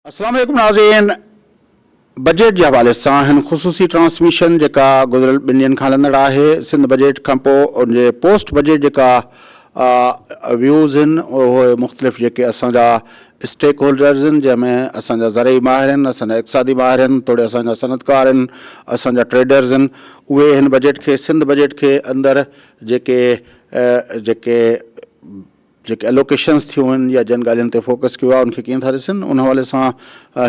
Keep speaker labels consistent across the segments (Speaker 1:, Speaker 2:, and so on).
Speaker 1: अस्सलाम वालेकुम नाज़रीन। बजट के हवाले से हिन ख़ुसूसी ट्रांसमिशन जेका गुज़िरियल 2 ॾींहनि खां हलंदड़ आहे। सिंध बजट खां पोइ उनजे पोस्ट बजट जेका व्यूज़ आहिनि उहे मुख़्तलिफ़ जेके असांजा स्टेक होल्डर्स आहिनि, जंहिंमें असांजा ज़रई माहिर आहिनि, असांजा इक़्तिसादी माहिर आहिनि, थोरे असांजा सनतकार आहिनि, असांजा ट्रेडर्स आहिनि, उहे हिन बजट खे सिंध बजट खे अंदरि जेके एलोकेशन्स थियूं आहिनि या जिन ॻाल्हियुनि ते फोकस कयो आहे उनखे कीअं था ॾिसनि, उन हवाले सां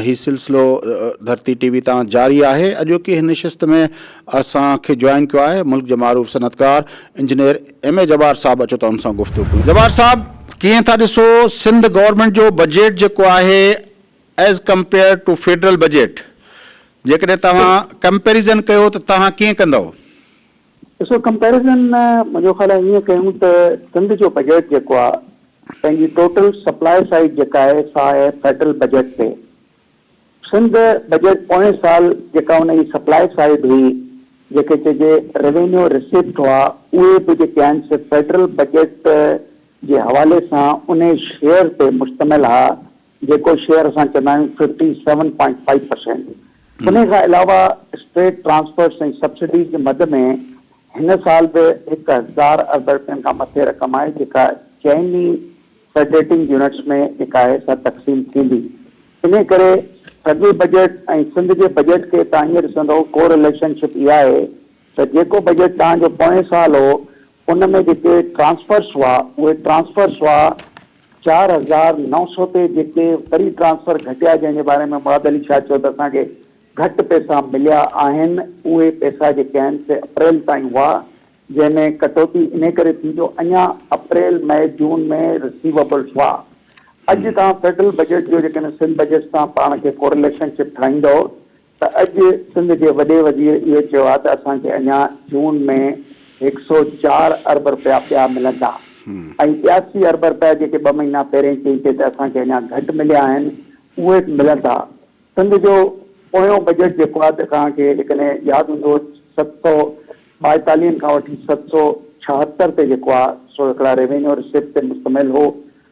Speaker 1: हीउ सिलसिलो धरती टीवी तां जारी आहे। अॼोकी हिन नशिस्त में असांखे जॉइन कयो आहे मुल्क जे मारूफ़ सनतकार इंजीनियर M.A. जब्बार साहब। अचो त हुन सां गुफ़्तगू। जब्बार साहब, कीअं था ॾिसो सिंध गवर्नमेंट जो बजट जेको आहे as compare to federal budget, जेकॾहिं तव्हां कंपेरिज़न कयो त तव्हां कीअं कंदव?
Speaker 2: ॾिसो, कंपेरिज़न मुंहिंजो ख़्यालु आहे ईअं कयूं त सिंध जो बजट जेको आहे पंहिंजी टोटल सप्लाई साइड जेका आहे सा आहे फेडरल बजट ते। सिंध बजट पोएं साल जेका उन जी सप्लाई साइड हुई, जेके चइजे रेवेन्यू रिसिप्ट हुआ, उहे बि जेके आहिनि से फेडरल बजट जे हवाले सां उन शेयर ते मुश्तमिल आहे, जेको शेयर असां चवंदा आहियूं 57.5%। उन खां अलावा स्टेट ट्रांसफर्स ऐं सब्सिडीज़ जे मद में हिन साल बि 1000 अरब रुपयनि खां मथे रक़म आहे जेका चइनी फेडरेटिंग यूनिट्स में जेका आहे सा तक़सीम थींदी। इन करे फेडरल बजट ऐं सिंध जे बजट खे तव्हां हीअं ॾिसंदो को रिलेशनशिप इहा आहे त जेको बजट तव्हांजो पोएं साल हो उन में जेके ट्रांसफर्स हुआ उहे ट्रांसफर्स हुआ 4900 ते, जेके वरी ट्रांसफर घटिया जंहिंजे बारे में मुराद अली शाह चयो त असांखे घटि पैसा मिलिया आहिनि। उहे पैसा जेके आहिनि से अप्रैल ताईं हुआ, जंहिंमें कटौती इन करे थी जो अञा अप्रैल मई जून में रिसीवेबल्स हुआ। अॼु तव्हां फेडरल बजट जो जेकॾहिं सिंध बजट सां पाण खे को रिलेशनशिप ठाहींदो त अॼु सिंध जे वॾे वज़ीर इहो चयो आहे त असांखे अञा जून में 104 अरब रुपया ॿिया मिलंदा ऐं 82 अरब रुपया जेके 2 महीना पहिरें चई ते असांखे अञा घटि मिलिया आहिनि उहे मिलंदा। सिंध जो पोयों बजट जेको आहे त तव्हांखे जेकॾहिं यादि हूंदो 742 खां वठी 776 ते जेको आहे सो हिकिड़ा रेवेन्यू रिसिप्ट ते मुश्तमिल हो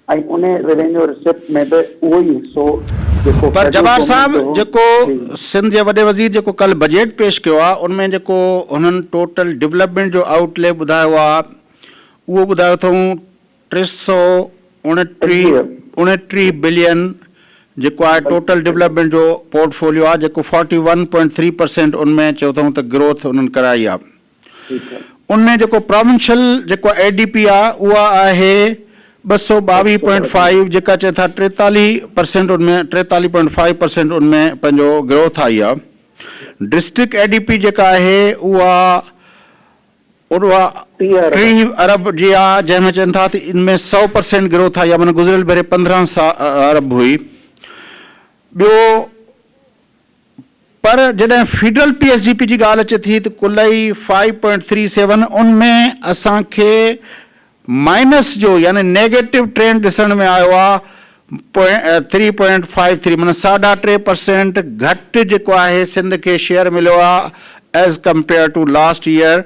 Speaker 2: ऐं उन रेवेन्यू रिसिप्ट में बि उहो ई हिसो जेको।
Speaker 1: पर जब्बार साहब, जेको सिंध जे वॾे वज़ीर जेको कल बजट पेश कयो आहे उनमें जेको हुननि टोटल डेवलपमेंट जो आउटले ॿुधायो आहे उहो ॿुधायो अथऊं 329 बिलियन जेको आहे टोटल डेवलपमेंट जो पोर्टफोलियो आहे, जेको 41.3% उनमें चयो अथऊं त ग्रोथ उन्हनि कराई आहे। उनमें जेको प्रोविंशियल जेको ADP आहे उहा आहे 222.5, जेका चए था 43% उनमें 43.5% उनमें पंहिंजो ग्रोथ आई आहे। डिस्ट्रिक्ट ADP जेका आहे उहा 30 अरब जी आहे, जंहिंमें चवनि था त इनमें 100% ग्रोथ आई आहे, माना गुज़िरियल भेरे 15 अरब हुई। ॿियो, पर जॾहिं फेडरल PSDP जी ॻाल्हि अचे थी त कुल ई 5.37, उनमें असांखे माइनस जो यानी नेगेटिव ट्रेंड ॾिसण में आयो आहे 3.53, माना 3.5% घटि जेको आहे सिंध खे शेयर मिलियो आहे as compare to last year.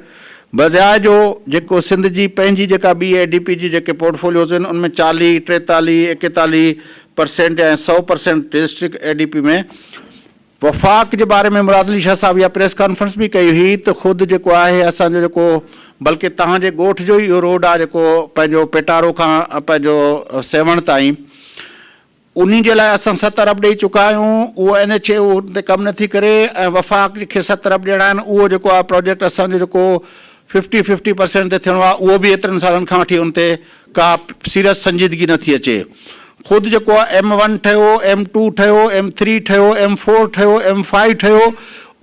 Speaker 1: बजाए जो जेको सिंध जी पंहिंजी जेका ॿी ADP जी जेके पोर्टफोलियोज़ आहिनि उनमें 40, 43, 41% ऐं 100% डिस्ट्रिक्ट ADP में। वफ़ाक़ जे बारे में मुराद अली शाह साहब इहा प्रेस कॉन्फ्रेंस बि कई हुई त ख़ुदि जेको आहे असांजो जेको बल्कि तव्हांजे ॻोठ जो ई इहो रोड आहे जेको पंहिंजो पेटारो खां पंहिंजो सेवण ताईं, उन जे लाइ असां 70 अरब ॾेई चुका आहियूं। उहो NHA उन ते कमु नथी करे ऐं वफ़ाक़ खे 70 अरब ॾियणा आहिनि। उहो जेको आहे प्रोजेक्ट असांजो जेको 50% ते थियणो आहे उहो बि एतिरनि सालनि खां वठी उन ते का सीरियस संजीदगी नथी अचे। ख़ुदि जेको आहे M1 ठहियो, M2 ठहियो, M3 ठहियो, M4 ठहियो, M5 ठहियो,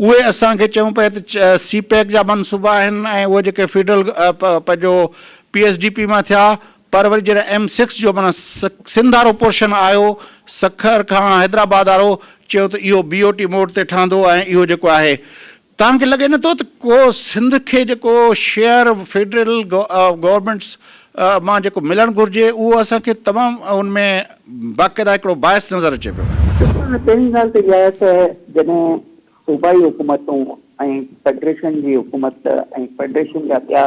Speaker 1: उहे असांखे चऊं पिया त CPEC जा मनसूबा आहिनि ऐं उहे जेके फेडरल पंहिंजो PSDP मां थिया, पर वरी जॾहिं M6 जो माना सिंध वारो पोर्शन आयो सखर खां हैदराबाद वारो, चयो त इहो BOT मोड ते ठहंदो ऐं इहो जेको आहे तव्हांखे लॻे नथो त को सिंध खे जेको शेयर फेडरल गवर्नमेंट्स मां जेको मिलणु घुरिजे उहो असांखे तमामु उनमें बाक़ाइदा हिकिड़ो बायस नज़र अचे पियो?
Speaker 2: पहिरीं ॻाल्हि त इहा आहे त जॾहिं सूबाई हुकूमतूं ऐं फेडरेशन जी हुकूमत ऐं फेडरेशन जा ॿिया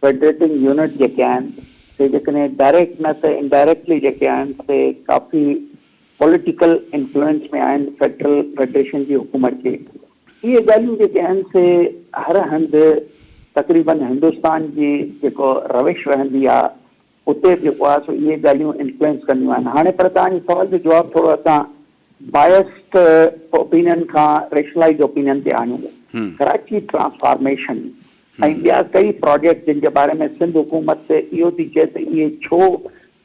Speaker 2: फेडरेटिंग यूनिट जेके आहिनि से जेकॾहिं डायरेक्ट न त इनडायरेक्टली जेके आहिनि से काफ़ी पॉलिटिकल इन्फ्लुएंस में आहिनि फेडरल फेडरेशन जी हुकूमत खे। इहे ॻाल्हियूं जेके आहिनि से हर हंधि तक़रीबन हिंदुस्तान जी जेको रविश रहंदी आहे उते जेको आहे सो इहे ॻाल्हियूं इन्फ्लुएंस कंदियूं आहिनि। हाणे पर तव्हांजे सवाल जो जवाबु थोरो असां बायस्ड ओपिनियन खां रेशनलाइज़ ओपिनियन ते आणियूं। कराची ट्रांसफॉर्मेशन ऐं ॿिया कई प्रोजेक्ट जिन जे बारे में सिंध हुकूमत इहो थी चए त इहे छो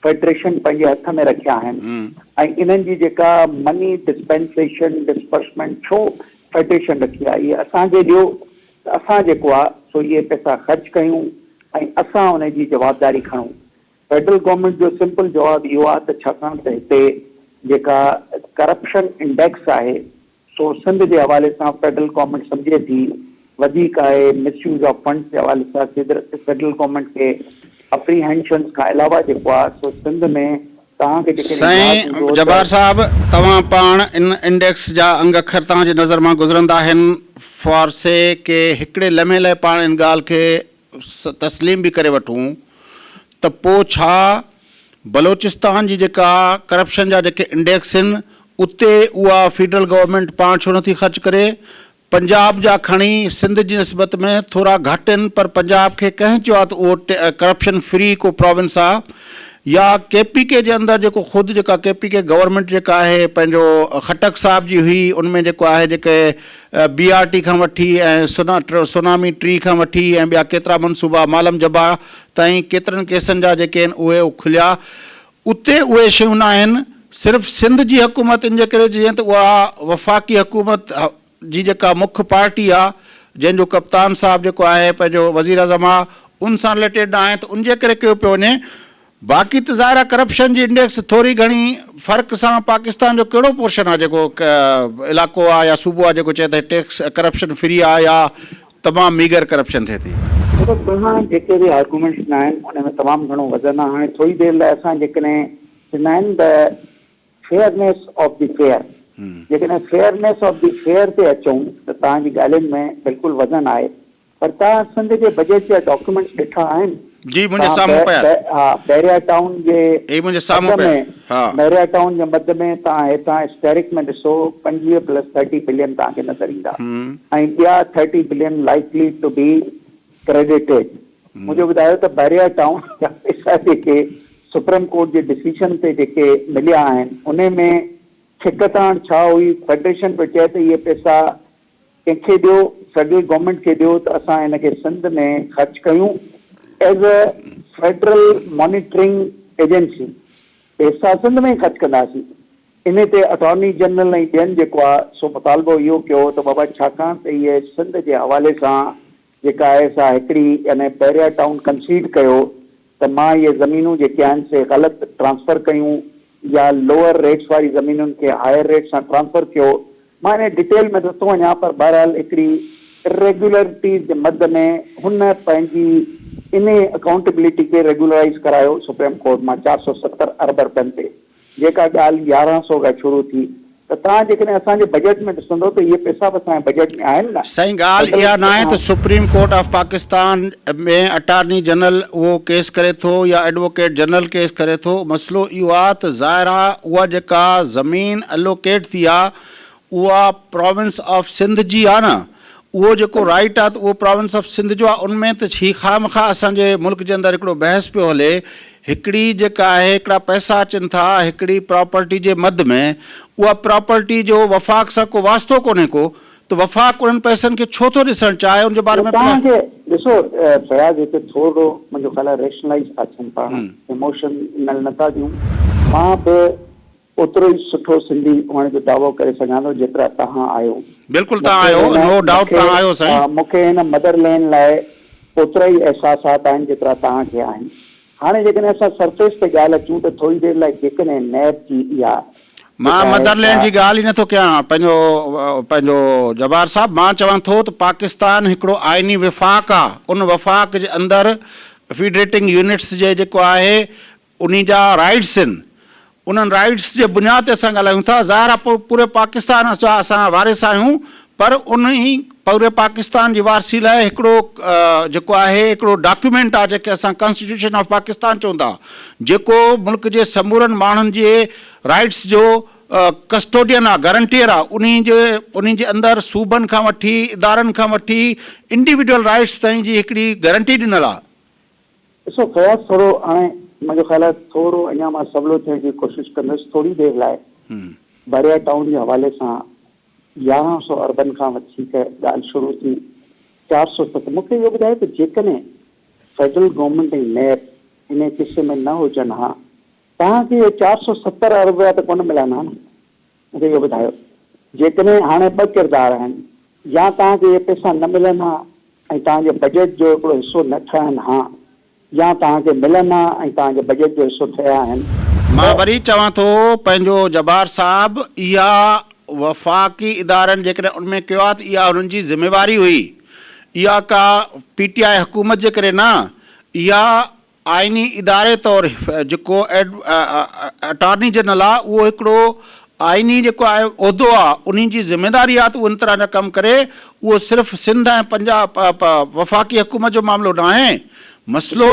Speaker 2: फेडरेशन पंहिंजे हथ में रखिया आहिनि ऐं इन्हनि जी जेका मनी डिस्पेंसेशन डिस्पर्समेंट छो फेडरेशन रखी आहे, इहे असांखे ॾियो त असां जेको आहे सो इहे पैसा ख़र्च कयूं ऐं असां उन जी जवाबदारी खणूं। फेडरल गवर्नमेंट जो सिंपल जवाबु इहो आहे त छाकाणि त हिते जेका करप्शन इंडेक्स आहे सो सिंध जे हवाले सां फेडरल गवर्नमेंट सम्झे थी वधीक आहे, मिसयूज़ ऑफ फंड्स जे हवाले सां फेडरल गवर्नमेंट खे अप्रीहेंशन खां अलावा जेको आहे सो सिंध में तव्हांखे
Speaker 1: साईं जब्बार साहब तव्हां पाण इन इंडेक्स जा अंग अखर तव्हांजे नज़र मां गुज़रंदा आहिनि फॉर से के हिकिड़े लम्हे लाइ पाण इन ॻाल्हि खे तस्लीम बि करे वठूं त पोइ छा बलोचिस्तान जी जेका करप्शन जा जेके इंडेक्स आहिनि उते उहा फेडरल गवर्नमेंट पाण छो नथी ख़र्च करे? पंजाब जा खणी सिंध जी निस्बत में थोरा घटि आहिनि पर पंजाब खे कंहिं चयो आहे त उहो करप्शन फ्री को प्रोविंस आहे, या KPK जे अंदरि जेको ख़ुदि जेका KPK गवर्नमेंट जेका आहे पंहिंजो खटक साहिब जी हुई उनमें जेको आहे जेके BRT खां वठी ऐं सुनामी ट्री खां वठी ऐं ॿिया केतिरा मनसूबा मालम जबा ताईं केतिरनि केसनि जा जेके आहिनि उहे खुलिया, उते उहे शयूं न आहिनि। सिर्फ़ु सिंध जी हुकूमत इन जे करे जीअं त उहा वफ़ाक़ी हुकूमत जी जेका मुख्य पार्टी आहे जंहिंजो कप्तान साहब जेको आहे पंहिंजो वज़ीर आज़म आहे उन सां रिलेटेड न आहे त उन जे करे कयो पियो वञे। बाक़ी त ज़ाहिर आहे करप्शन जी इंडेक्स थोरी घणी फ़र्क़ सां पाकिस्तान जो कहिड़ो पोर्शन आहे जेको इलाइक़ो आहे या सूबो आहे जेको चए त टैक्स करप्शन फ्री आहे या तमामु मीगर करप्शन थिए थी?
Speaker 2: तव्हां जेके बि आर्गूमेंट्स न आहिनि उन में तमामु घणो वज़न आहे। हाणे थोरी देरि लाइ असां जेकॾहिं चवंदा आहिनि त फेयरनेस ऑफ द फेयर, जेकॾहिं फेयरनेस ऑफ द फेयर ते अचूं त तव्हांजी ॻाल्हियुनि में बिल्कुलु वज़न आहे, पर तव्हां सिंध जे बजट जा डॉक्यूमेंट्स ॾिठा आहिनि?
Speaker 1: जी मुंहिंजे साम्हूं पिया।
Speaker 2: हा, बैरिया टाउन जे
Speaker 1: मुंहिंजे साम्हूं पिया।
Speaker 2: बैरिया टाउन जे मध्य में तव्हां हितां स्टेरिक में ॾिसो 25 + 30 बिलियन तव्हांखे नज़र ईंदा ऐं ॿिया 30 billion likely to be credited. मुंहिंजो ॿुधायो त बैरिया टाउन जा पैसा जेके सुप्रीम कोर्ट जे डिसीजन ते जेके मिलिया आहिनि उन में छिकताण छा हुई? फेडरेशन पियो चए त इहे पैसा कंहिंखे ॾियो, फेडरल गवर्नमेंट खे ॾियो त असां हिन खे सिंध में ख़र्च कयूं as a federal monitoring agency, पैसा सिंध में ई ख़र्च कंदासीं। इन ते अटॉर्नी जनरल ऐं ॿियनि जेको आहे सो मुतालबो इहो कयो त बाबा छाकाणि त इहे सिंध जे हवाले सां जेका आहे सा हिकिड़ी यानी बैरिया टाउन कंसीड कयो त मां इहे ज़मीनूं जेके आहिनि से ग़लति ट्रांसफर कयूं या लोअर रेट्स वारी ज़मीनुनि खे हायर रेट सां ट्रांसफर कयो। मां इन डिटेल में नथो वञा पर बहरहाल हिकिड़ी इरेगुलरिटीज़ जे मद में हुन पंहिंजी इन अकाउंटेबिलिटी खे रेगुलराइज़ करायो सुप्रीम कोर्ट मां 470 अरब रुपयनि ते, जेका ॻाल्हि 1100 खां शुरू थी। त तव्हां जेकॾहिं असांजे बजट में ॾिसंदो त इहे पैसा बि असांजे बजट में आहिनि न।
Speaker 1: साईं ॻाल्हि इहा न आहे त सुप्रीम कोर्ट ऑफ पाकिस्तान में अटॉर्नी जनरल उहो केस करे थो या एडवोकेट जनरल केस करे थो, मसइलो इहो आहे त ज़ाहिर आहे उहा जेका ज़मीन एलोकेट थी आहे उहा प्रोविंस ऑफ सिंध जी आहे न, उहो जेको राइट आहे त उहो प्रोविंस ऑफ सिंध जो आहे। उनमें त ही खामखा असांजे मुल्क जे अंदरि हिकिड़ो बहस पियो हले, हिकिड़ी जेका आहे हिकिड़ा पैसा अचनि था हिकिड़ी प्रॉपर्टी जे मद में, उहा प्रॉपर्टी जो वफ़ाक़ सां को वास्तो कोन्हे को, त वफ़ाक़ उन्हनि पैसनि खे छो थो ॾिसणु चाहे उनजे बारे में?
Speaker 2: तव्हांखे ॾिसो फयाज़ हिते थोरो मुंहिंजो ख़्याल आहे रेशनलाइज़ था थियनि, पाण इमोशनल नथा ॾियूं। मां बि ओतिरो ई सुठो सिंधी हुअण जो दावो करे सघां थो जेतिरा तव्हां आहियो।
Speaker 1: बिल्कुलु तव्हां आहियो, नो डाउट तव्हां आहियो साईं।
Speaker 2: मूंखे हिन मदरलैंड लाइ ओतिरा ई एहसासात आहिनि जेतिरा तव्हांखे आहिनि। हाणे जेकॾहिं असां सरफेस ते ॻाल्हि अचूं त थोरी देरि लाइ जेकॾहिं नैब जी इहा
Speaker 1: मां मदरलैंड जी ॻाल्हि ई नथो कयां पंहिंजो जब्बार साहब, मां चवां थो त पाकिस्तान हिकिड़ो आइनी वफ़ाक़ आहे, उन वफ़ाक़ जे अंदरि फीडरेटिंग यूनिट्स जे जेको आहे उन जा राइट्स आहिनि, उन्हनि राइट्स जे बुनियाद ते असां ॻाल्हायूं था। ज़ाहिर आहे पूरे पाकिस्तान जा असां वारिस आहियूं, पर उन ई पूरे पाकिस्तान जी वारसी लाइ हिकिड़ो जेको आहे हिकिड़ो डॉक्यूमेंट आहे जेके असां कॉन्स्टिट्यूशन ऑफ पाकिस्तान चऊं था, जेको मुल्क जे समूरनि माण्हुनि जे राइट्स जो कस्टोडियन आहे, गारंटियर आहे, उन्ही जे अंदरि सूबनि खां वठी इदारनि खां वठी इंडिविजुअल राइट्स ताईं जी हिकिड़ी गारंटी ॾिनल आहे।
Speaker 2: ॾिसो फयाज़, थोरो हाणे मुंहिंजो ख़्याल आहे थोरो अञा मां सवलो थियण जी कोशिशि कंदुसि थोरी देरि लाइ। बरिया टाउन जे हवाले सां 1100 अर्बन खां वधीक ॻाल्हि शुरू थी, 407। मूंखे इहो ॿुधायो त जेकॾहिं फेडरल गवर्नमेंट ऐं नेब इन किसे में न हुजनि हा, तव्हांखे इहे 470 अरब रुपया त कोन मिलंदा न। मूंखे इहो ॿुधायो, जेकॾहिं हाणे 2 किरदार आहिनि, या तव्हांखे इहे पैसा न मिलनि हा ऐं तव्हांजे बजट जो हिकिड़ो हिसो न ठहनि हा, या तव्हांखे मिलनि हा ऐं तव्हांजे बजट जो हिसो ठहिया आहिनि।
Speaker 1: मां वरी चवां थो पंहिंजो जब्बार साहब, इहा वफ़ाक़ी इदारनि जेकॾहिं उनमें कयो आहे त इहा हुननि जी ज़िम्मेवारी हुई, इहा का PTI हुकूमत जे करे न, इहा आइनी इदारे तौरु जेको अटॉर्नी जनरल आहे उहो हिकिड़ो आइनी जेको आहे उहिदो आहे, उन्ही जी ज़िम्मेदारी आहे त उन तरह जा कमु करे। उहो सिर्फ़ु सिंध ऐं पंजाब वफ़ाक़ी हुकूमत जो मामिलो न आहे, मसइलो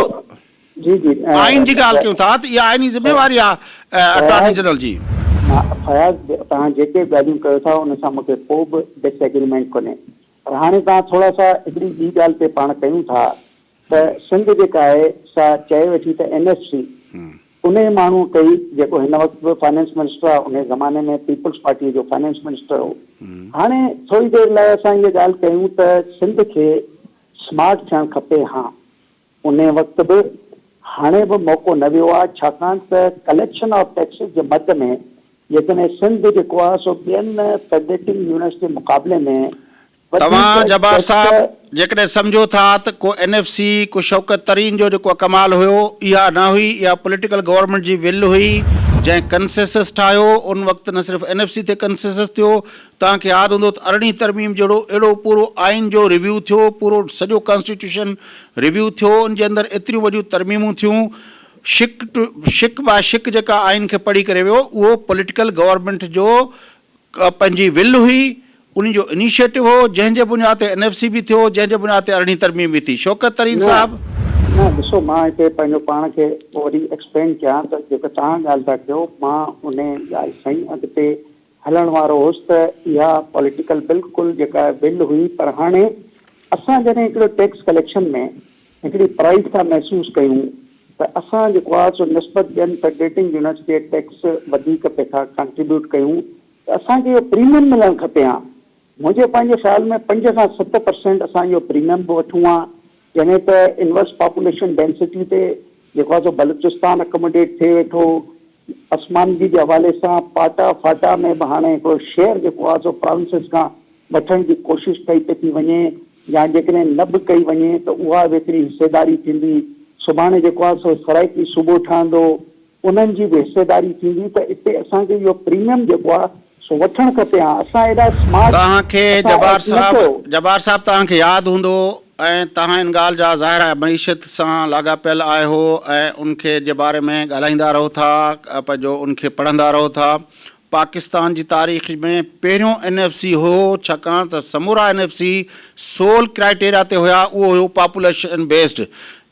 Speaker 2: जी जी
Speaker 1: आइन जी ॻाल्हि कयूं था त इहा आइनी ज़िम्मेवारी आहे अटॉर्नी जनरल जी।
Speaker 2: फयाज़, तव्हां जेके ॻाल्हियूं कयो था उन सां मूंखे को बि डिसएग्रीमेंट कोन्हे, पर हाणे तव्हां थोरा सा हिकिड़ी ॿी ॻाल्हि ते पाण कयूं था त सिंध जेका आहे सा चए वेठी त NFC उन माण्हू कई जेको हिन वक़्तु बि फाइनेंस मिनिस्टर आहे, उन ज़माने में पीपल्स पार्टी जो फाइनेंस मिनिस्टर हो। हाणे थोरी देरि लाइ असां इहा ॻाल्हि कयूं त सिंध खे स्मार्ट थियणु खपे। हा, उन वक़्तु बि हाणे बि मौक़ो न वियो आहे, छाकाणि त कलेक्शन ऑफ टैक्सिस जे मद में जेकॾहिं सिंध जेको आहे सो ॿियनि फेडरेटिंग यूनिट्स जे मुक़ाबले में
Speaker 1: तव्हां जब्बार साहब जेकॾहिं सम्झो था त को NFC को शौकत तरीन जो जेको कमाल हुयो, इहा न हुई, इहा पॉलिटिकल गवर्नमेंट जी विल हुई जंहिं कंसेसस ठाहियो। उन वक़्तु न सिर्फ़ु NFC ते कंसेसस थियो, तव्हांखे यादि हूंदो त 18वीं तरमीम जहिड़ो अहिड़ो पूरो आइन जो रिव्यू थियो, पूरो सॼो कॉन्स्टिट्यूशन रिव्यू थियो, उनजे अंदरि एतिरियूं वॾियूं तरमीमूं थियूं। शिक बा शिक जेका आइन खे पढ़ी करे वियो, उहो पॉलिटिकल गवर्नमेंट जो पंहिंजी विल हुई, उन जो इनिशिएटिव हो, जंहिंजे बुनियाद ते NFC बि थियो, जंहिंजे बुनियाद ते 18वीं तरमीम बि थी। शौकत तरीन साहब,
Speaker 2: न ॾिसो, मां हिते पंहिंजो पाण खे वरी एक्सप्लेन कयां त जेको तव्हां ॻाल्हि था कयो, मां उन ॻाल्हि सां ई अॻिते हलण वारो हुउसि त इहा पॉलिटिकल बिल्कुलु जेका बिल हुई। पर हाणे असां जॾहिं हिकिड़ो टैक्स कलेक्शन में हिकिड़ी प्राइड था महसूसु कयूं त असां जेको आहे सो निस्बत ॿियनि फेडरेटिंग यूनिट्स जे टैक्स वधीक पैसा कंट्रीब्यूट कयूं त असांखे इहो प्रीमियम मिलणु खपे। हा, मुंहिंजे पंहिंजे ख़्याल में 5 खां 7% असां इहो प्रीमियम बि वठूं हा, जॾहिं त इनवर्स पॉपुलेशन डेंसिटी ते जेको आहे सो बलूचिस्तान अकोमोडेट थिए वेठो। आसमानगी जे हवाले सां पाटा फाटा में बि हाणे हिकिड़ो शेयर जेको आहे सो प्रोविंसिस खां वठण जी कोशिशि कई पई थी वञे, या जेकॾहिं न बि कई वञे त उहा बि हिकिड़ी हिसेदारी थींदी। सुभाणे जेको आहे सो सराइकी सूबो ठहंदो, उन्हनि जी बि हिसेदारी थींदी। त हिते असांखे इहो प्रीमियम जेको आहे सो वठणु खपे। हा, असां एॾा स्मार्ट
Speaker 1: तव्हांखे जब्बार साहब तव्हांखे यादि हूंदो ऐं तव्हां इन ॻाल्हि जा ज़ाहिर आहे मईशत सां लाॻापियल आहियो ऐं उनखे जे बारे में ॻाल्हाईंदा रहो था, पंहिंजो उनखे पढ़ंदा रहो था। पाकिस्तान जी तारीख़ में पहिरियों NFC हो, छाकाणि त समूरा NFC सोल क्राइटेरिया ते हुया, उहो हुयो पॉपुलेशन बेस्ड,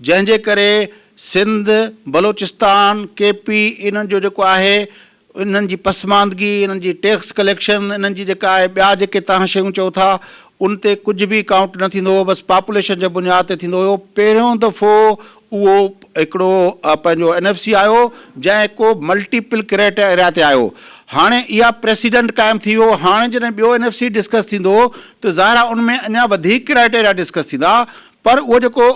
Speaker 1: जंहिंजे करे सिंध, बलोचिस्तान, KP इन्हनि जो जेको आहे इन्हनि जी पसमांदगी, इन्हनि जी टैक्स कलेक्शन, इन्हनि जी जेका आहे ॿिया जेके तव्हां शयूं चओ था उन ते कुझु बि काउंट न थींदो हो, बसि पॉपुलेशन जे बुनियाद ते थींदो हुयो। पहिरियों दफ़ो उहो हिकिड़ो पंहिंजो NFC आयो जंहिं को मल्टीपल क्राइटेरिया ते आयो। हाणे इहा प्रेसिडेंट क़ाइमु थी वियो। हाणे जॾहिं ॿियो NFC डिस्कस थींदो त ज़ाहिर आहे उन में अञा वधीक क्राइटेरिया डिस्कस थींदा, पर उहो जेको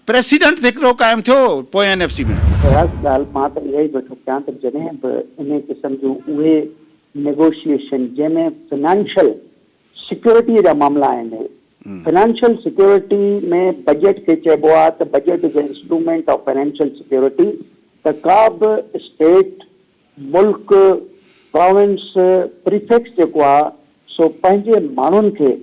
Speaker 1: प्रेसिडेंट हिकिड़ो क़ाइमु थियो पोइ NFC में।
Speaker 2: ॻाल्हि मां त इहा ई वेठो कयां त जॾहिं बि इन क़िस्म जूं उहे नेगोशिएशन जंहिंमें फाइनेंशियल सिक्योरिटी जा मामला आहिनि, फाइनेंशियल सिक्योरिटी में बजट खे चइबो आहे त budget is instrument of financial security. त का बि स्टेट, मुल्क, प्रोविंस, प्रीफेक्स जेको आहे सो पंहिंजे माण्हुनि खे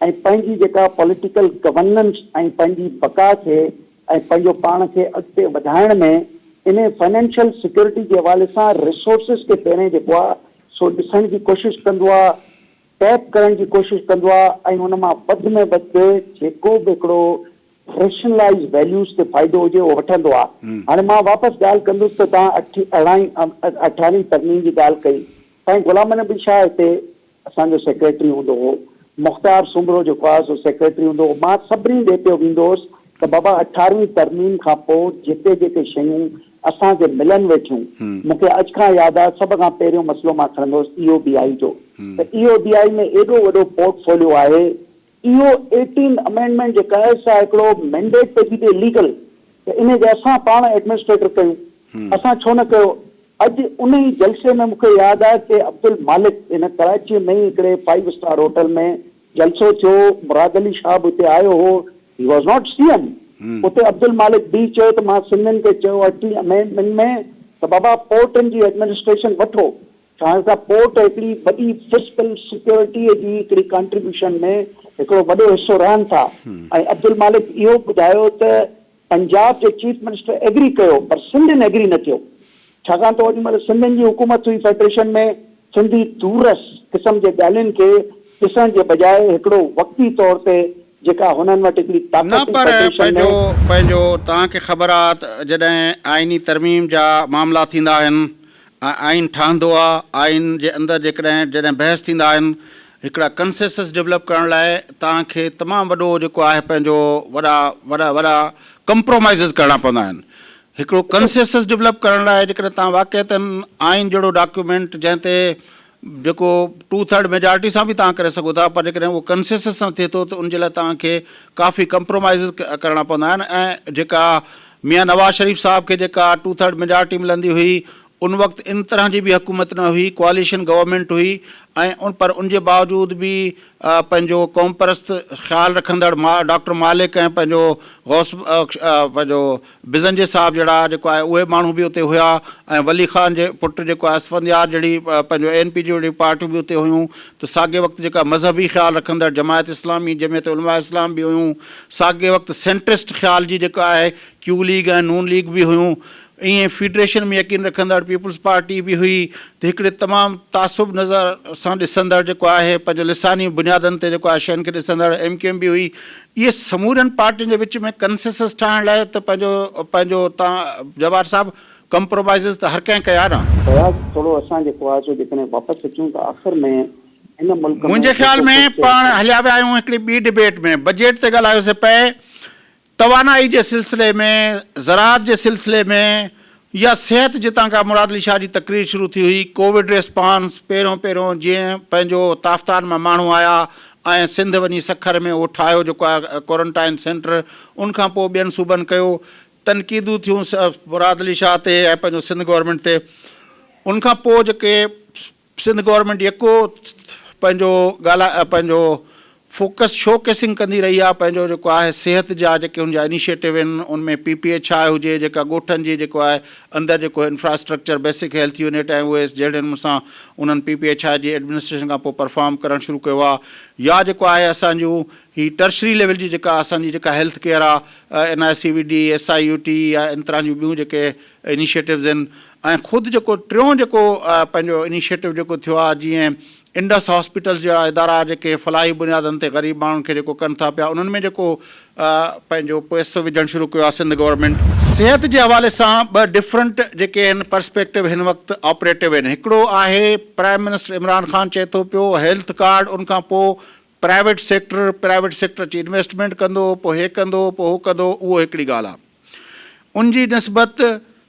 Speaker 2: ऐं पंहिंजी जेका पॉलिटिकल गवर्नेंस ऐं पंहिंजी बका खे ऐं पंहिंजो पाण खे अॻिते वधाइण में इन फाइनेंशियल सिक्योरिटी जे हवाले सां रिसोर्सिस खे पहिरें जेको आहे सो ॾिसण जी कोशिशि कंदो आहे, टैप करण जी कोशिशि कंदो आहे, ऐं हुन मां वधि में वधि जेको बि हिकिड़ो रेशनलाइज़ वैल्यूज़ ते फ़ाइदो हुजे उहो वठंदो आहे। हाणे मां वापसि ॻाल्हि कंदुसि त तव्हां 18वीं तरमीम जी ॻाल्हि कई, साईं गुलाम नबी शाह हिते असांजो सेक्रेटरी हूंदो हो, मुख़्तार सुमरो जेको आहे सो सेक्रेटरी हूंदो हो। मां सभिनी ॾे पियो वेंदो हुउसि त बाबा 18वीं तरमीम खां पोइ जेके जेके शयूं असांखे मिलनि वेठियूं, मूंखे अॼु खां यादि आहे सभ खां पहिरियों मसइलो मां खणंदो हुउसि EOBI जो। त EOBI में एॾो वॾो पोर्टफोलियो आहे। इहो 18 अमेंडमेंट जेका आहे सा हिकिड़ो मैंडेट पे बि लीगल, त इन जे असां पाण एडमिनिस्ट्रेटर कयूं, असां छो न कयो। अॼु उन ई जलसे में मूंखे यादि आहे कि अब्दुल मालिक इन कराची में ही हिकिड़े 5 स्टार होटल में जलसो थियो, मुराद अली शाह बि उते आयो हो, ही वॉज नॉट CM। उते अब्दुल मालिक बि चयो त मां सिंधियुनि खे चयो 18 अमेंडमेंट में त बाबा पोर्टनि जी एडमिनिस्ट्रेशन वठो, छाकाणि त पोर्ट हिकिड़ी वॾी फिस्कल सिक्योरिटीअ जी हिकिड़ी कॉन्ट्रीब्यूशन में हिकिड़ो वॾो हिसो रहनि था। ऐं अब्दुल मालिक इहो ॿुधायो त पंजाब जे चीफ मिनिस्टर एग्री कयो पर सिंधियुनि एग्री न थियो, छाकाणि त ओॾी महिल सिंधियुनि जी हुकूमत हुई फेडरेशन में। सिंधी दूरस क़िस्म जे ॻाल्हियुनि खे ॾिसण जे बजाए हिकिड़ो वक़्ती तौर ते जेका हुननि वटि हिकिड़ी
Speaker 1: न पर पंहिंजो तव्हांखे ख़बर आहे त जॾहिं आइनी तरमीम जा मामला थींदा आहिनि, आइन ठहंदो आहे, आइन जे अंदरि जॾहिं बहस थींदा आहिनि, हिकिड़ा कंसेंसस डेवलप करण लाइ तव्हांखे तमामु वॾो जेको आहे पंहिंजो वॾा वॾा वॾा कंप्रोमाइज़िस करणा पवंदा आहिनि। हिकिड़ो कंसेंसस डेवलप करण लाइ जेकॾहिं तव्हां वाक़ई आइन जहिड़ो डॉक्यूमेंट जंहिं ते जेको 2/3 मेजॉरिटी सां बि तव्हां करे सघो था, पर जेकॾहिं उहो कंसेंसस सां थिए थो त उनजे लाइ तव्हांखे काफ़ी कंप्रोमाइज़िस करणा पवंदा आहिनि। ऐं जेका मियां नवाज़ शरीफ़ साहब खे जेका 2/3 मेजॉरिटी मिलंदी हुई, उन वक़्तु इन तरह जी बि हुकूमत न हुई, कोalition गवर्नमेंट हुई, ऐं पर उनजे बावजूद बि पंहिंजो क़ौम परस्त ख़्यालु रखंदड़ डॉक्टर मालिक ऐं पंहिंजो पंहिंजो बिज़ंजे साहब जहिड़ा जेको आहे उहे माण्हू बि उते हुआ, ऐं वली ख़ान जे पुटु जेको आहे असफंदियार जहिड़ी पंहिंजो ANP जहिड़ी पार्टियूं बि उते हुयूं। त साॻे वक़्तु जेका मज़हबी ख़्यालु रखंदड़ जमायत इस्लामी, जमियत उलमा इस्लाम बि हुयूं, साॻे वक़्तु सेंट्रिस्ट ख़्याल जी जेका आहे क्यू लीग ऐं नून लीग बि हुयूं, ईअं फेडरेशन में यकीन रखंदड़ पीपुल्स पार्टी बि हुई। त हिकिड़े तमामु तासुब नज़र सां ॾिसंदड़ जेको आहे पंहिंजो लिसानी बुनियादनि ते जेको आहे शयुनि खे ॾिसंदड़ MQM बि हुई। इहे समूरनि पार्टियुनि जे विच में कंसेंसस ठाहिण लाइ त पंहिंजो तव्हां जवाहर साहब कंप्रोमाइज़िस त हर कंहिं कया न।
Speaker 2: थोरो असां जेको आहे सो जेकॾहिं वापसि अचूं त आख़िर में हिन मुल्क
Speaker 1: मुंहिंजे ख़्याल में पाण हलिया विया आहियूं हिकिड़ी ॿी डिबेट में, बजट ते ॻाल्हायोसीं पए, तवानाई जे सिलसिले में, ज़राअत जे सिलसिले में, या सिहत जितां खां मुराद अली शाह जी तकरीर शुरू थी हुई, कोविड रिस्पॉन्स पहिरियों जीअं पंहिंजो ताफ़तान मां माण्हू आया ऐं सिंध वञी सखर में उहो ठाहियो जेको आहे क्वारंटाइन सेंटर, उनखां पोइ ॿियनि सूबनि कयो, तनक़ीदूं थियूं मुराद अली शाह ते ऐं पंहिंजो सिंध गवर्नमेंट ते। उनखां पोइ जेके सिंध गवर्नमेंट यको पंहिंजो फोकस शोकेसिंग कंदी रही आहे पंहिंजो जेको आहे सिहत जा जेके हुनजा इनिशिएटिव आहिनि, उनमें PPHI हुजे, जेका ॻोठनि जी जेको आहे अंदरि जेको इंफ्रास्ट्रक्चर बेसिक हेल्थ यूनिट ऐं उहे जहिड़नि सां उन्हनि PPHI जी एडमिनिस्ट्रेशन खां पोइ परफॉर्म करणु शुरू कयो आहे, या जेको आहे असांजूं ही टर्शरी लेवल जी जेका असांजी जेका हेल्थ केयर आहे, NICVD, SIUT या इन तरह जूं ॿियूं जेके इनिशिएटिव्स आहिनि। ऐं ख़ुदि जेको टियों जेको पंहिंजो इनिशिएटिव जेको थियो आहे, जीअं इंडस हॉस्पिटल्स जहिड़ा इदारा जेके फलाही बुनियादनि ते ग़रीब माण्हुनि खे जेको कनि था पिया, उन्हनि में जेको पंहिंजो पैसो विझणु शुरू कयो आहे सिंध गवर्नमेंट। सिहत जे हवाले सां ॿ डिफरेंट जेके आहिनि पर्सपेक्टिव हिन वक़्तु ऑपरेटिव आहिनि। हिकिड़ो आहे प्राइम मिनिस्टर इमरान ख़ान चए थो पियो हेल्थ कार्ड, उनखां पोइ प्राइवेट सेक्टर अची इन्वेस्टमेंट कंदो, पोइ हे कंदो, पोइ हो कंदो, उहो हिकिड़ी ॻाल्हि आहे। उनजी निस्बत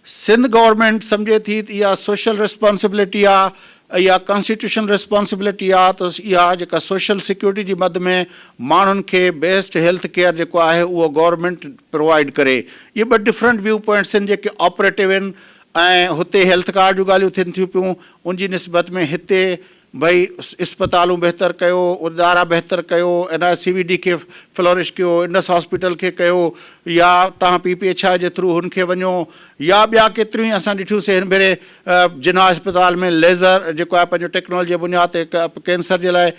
Speaker 1: सिंध गवर्नमेंट सम्झे थी त इहा सोशल रिस्पॉन्सिबिलिटी आहे, इहा कॉन्स्टिट्यूशन रिस्पॉन्सिबिलिटी आहे, त इहा जेका सोशल सिक्योरिटी जी मद में माण्हुनि खे बेस्ट हेल्थ केयर जेको आहे उहो गवर्नमेंट प्रोवाइड करे। इहे ॿ डिफरेंट व्यू पॉइंट्स आहिनि जेके ऑपरेटिव आहिनि। ऐं हुते हेल्थ कार्ड जूं ॻाल्हियूं थियनि थियूं पियूं, उनजी निस्बत में हिते भई इस्पतालूं बहितर कयो, इदारा बहितर कयो, NICVD खे फ्लोरिश कयो, इंडस हॉस्पिटल खे कयो, या तव्हां PPHI जे थ्रू हुनखे वञो, या ॿिया केतिरियूं असां ॾिठियूंसीं हिन भेरे जिना अस्पताल में लेज़र जेको आहे पंहिंजो टेक्नोलॉजी जे बुनियाद ते कैंसर जे लाइ।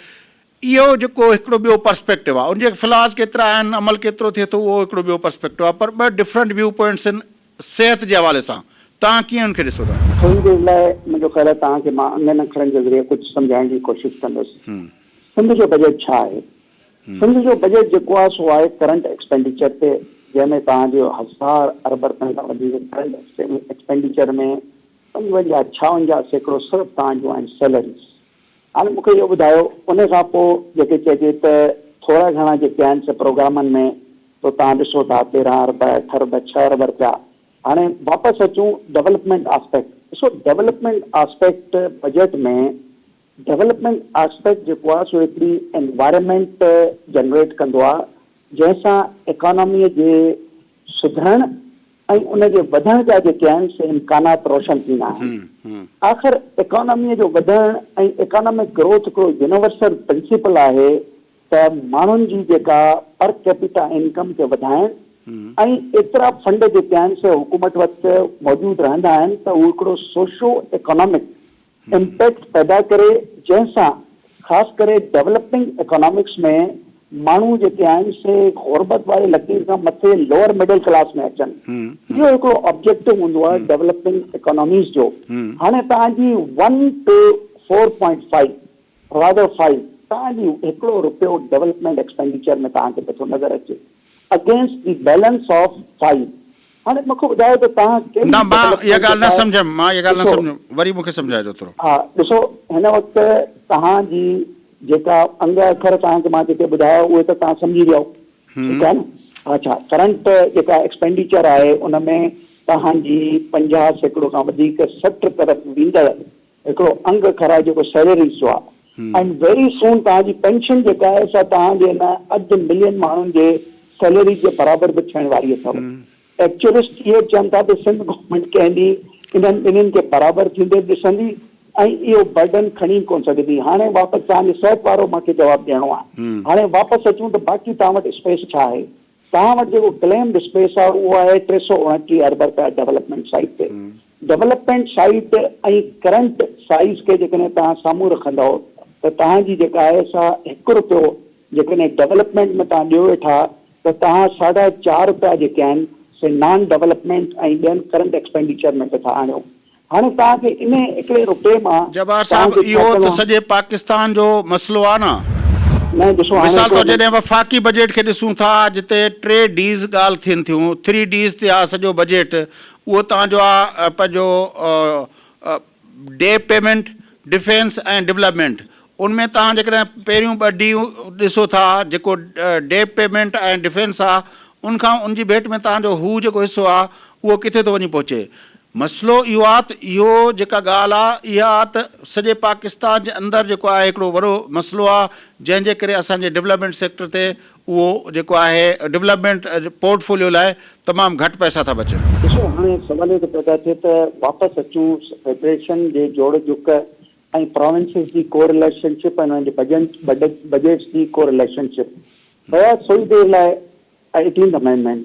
Speaker 1: इहो जेको हिकिड़ो ॿियो पर्सपेक्टिव आहे, उनजे फिलास केतिरा आहिनि, अमल केतिरो थिए थो, उहो हिकिड़ो ॿियो पर्सपेक्टिव आहे। पर ॿ डिफरेंट व्यू पॉइंट्स आहिनि सिहत जे हवाले सां। तव्हां कीअं उनखे ॾिसो था?
Speaker 2: थोरी देरि लाइ मुंहिंजो ख़्यालु आहे तव्हांखे मां अंगनि अखरनि जे ज़रिए कुझु सम्झाइण जी कोशिशि कंदुसि। सिंध जो बजट छा आहे? सिंध जो बजट जेको आहे सो आहे करंट एक्सपेंडिचर ते, जंहिंमें तव्हांजो 1000 अरब रुपयनि खां वधीक करंट एक्सपेंडिचर में 55-56% सिर्फ़ु तव्हांजो आहिनि सैलरीज़। हाणे मूंखे इहो ॿुधायो, उन खां पोइ जेके चइजे त थोरा घणा जेके आहिनि से प्रोग्रामनि में तो तव्हां ॾिसो था 13 अरब 8 अरब 6 अरब रुपया। हाणे वापसि अचूं डेवलपमेंट आस्पेक्ट, ॾिसो डेवलपमेंट आस्पेक्ट बजट में डेवलपमेंट आस्पेक्ट जेको आहे सो हिकिड़ी एनवायरमेंट जनरेट कंदो आहे जंहिंसां इकोनॉमीअ जे सुधरण ऐं उनजे वधण जा जेके आहिनि से इम्कानात रोशन थींदा आहिनि। आख़िर इकोनॉमीअ जो वधण ऐं इकोनॉमिक ग्रोथ हिकिड़ो यूनिवर्सल प्रिंसिपल आहे त माण्हुनि जी जेका पर कैपिटा इनकम खे वधाइण ऐं एतिरा फंड जेके आहिनि से हुकूमत वटि मौजूदु रहंदा आहिनि त उहो हिकिड़ो सोशो इकोनॉमिक इम्पैक्ट पैदा करे, जंहिंसां ख़ासि करे डेवलपिंग इकोनॉमिक्स में माण्हू जेके आहिनि से ग़ुर्बत वारे लकीर खां मथे लोअर मिडिल क्लास में अचनि। इहो हिकिड़ो ऑब्जेक्टिव हूंदो आहे डेवलपिंग इकोनॉमीज़ जो। हाणे तव्हांजी 1 to 4.5 rather 5 तव्हांजी हिकिड़ो रुपयो डेवलपमेंट एक्सपेंडिचर में तव्हांखे नथो नज़र अचे अगेंस्ट द बैलेंस ऑफ 5। हाणे मूंखे ॿुधायो त तव्हां
Speaker 1: न मां इहा ॻाल्हि न सम्झमि, वरी मूंखे सम्झाइजो थोरो।
Speaker 2: हा ॾिसो, हिन वक़्तु तव्हांजी जेका अंग अखर तव्हांखे मां जेके ॿुधायो उहे त तव्हां सम्झी वियो, ठीकु आहे न। अच्छा, करंट जेका एक्सपेंडिचर आहे उन में तव्हांजी 50% खां वधीक 60 तरफ़ वेंदड़ हिकिड़ो अंग अखर आहे जेको सैलरीज़ जो आहे। एंड वेरी सून तव्हांजी पेंशन जेका आहे सा तव्हांजे हिन 500,000 माण्हुनि जे सैलरी जे बराबरि बि थियण वारी अथव। एक्चुअलिस्ट इहे चवनि था त सिंध गवर्नमेंट कंहिं ॾींहुं इन्हनि ॿिन्हिनि खे बराबरि थींदे ॾिसंदी ऐं इहो बर्डन खणी कोन सघंदी। हाणे वापसि तव्हांजे सेहत वारो मूंखे जवाबु ॾियणो आहे। हाणे वापसि अचूं त बाक़ी तव्हां वटि स्पेस छा आहे? तव्हां वटि जेको क्लेम्ड स्पेस आहे उहो आहे 329 अरब रुपया डेवलपमेंट साइड ते। डेवलपमेंट साइड ऐं करंट साइज़ खे जेकॾहिं तव्हां साम्हूं रखंदव त तव्हांजी जेका आहे सा 1 रुपयो जेकॾहिं डेवलपमेंट में तव्हां ॾियो वेठा त तव्हां 4.5 रुपया जेके आहिनि से नॉन डेवलपमेंट ऐं ॿियनि करंट एक्सपेंडिचर में था आणियो। हाणे तव्हांखे इन हिकिड़े रुपए मां
Speaker 1: जवाहर साहब इहो त सॼे पाकिस्तान जो मसइलो आहे न।
Speaker 2: ॾिसो,
Speaker 1: मिसाल तौर जॾहिं वफ़ाक़ी बजट खे ॾिसूं था जिते 3 Ds ॻाल्हि थियनि थियूं, 3 Ds ते आहे सॼो बजट, उहो तव्हांजो आहे पंहिंजो डे पेमेंट, डिफेंस ऐं डेवलपमेंट। उनमें तव्हां जेकॾहिं पहिरियों 2 D ॾिसो था जेको डे पेमेंट ऐं डिफेंस आहे, उनखां उनजी भेट में तव्हांजो हू जेको हिसो आहे उहो किथे थो वञी पहुचे। मसइलो इहो आहे त इहो जेका ॻाल्हि आहे इहा त सॼे पाकिस्तान जे अंदरि जेको आहे हिकिड़ो वॾो मसइलो आहे, जंहिंजे करे असांजे डेवलपमेंट सेक्टर ते उहो जेको आहे डेवलपमेंट पोर्टफोलियो लाइ तमामु घटि पैसा था बचनि।
Speaker 2: ॾिसो, हाणे सवाल इहो पैदा थिए त वापसि अचूं फेडरेशन जे जोड़ जुक ऐं प्रोविंसिस जी को रिलेशनशिप ऐं हुननि जे बजट्स जी को रिलेशनशिप। थोरी देरि लाइ 18th अमेंडमेंट,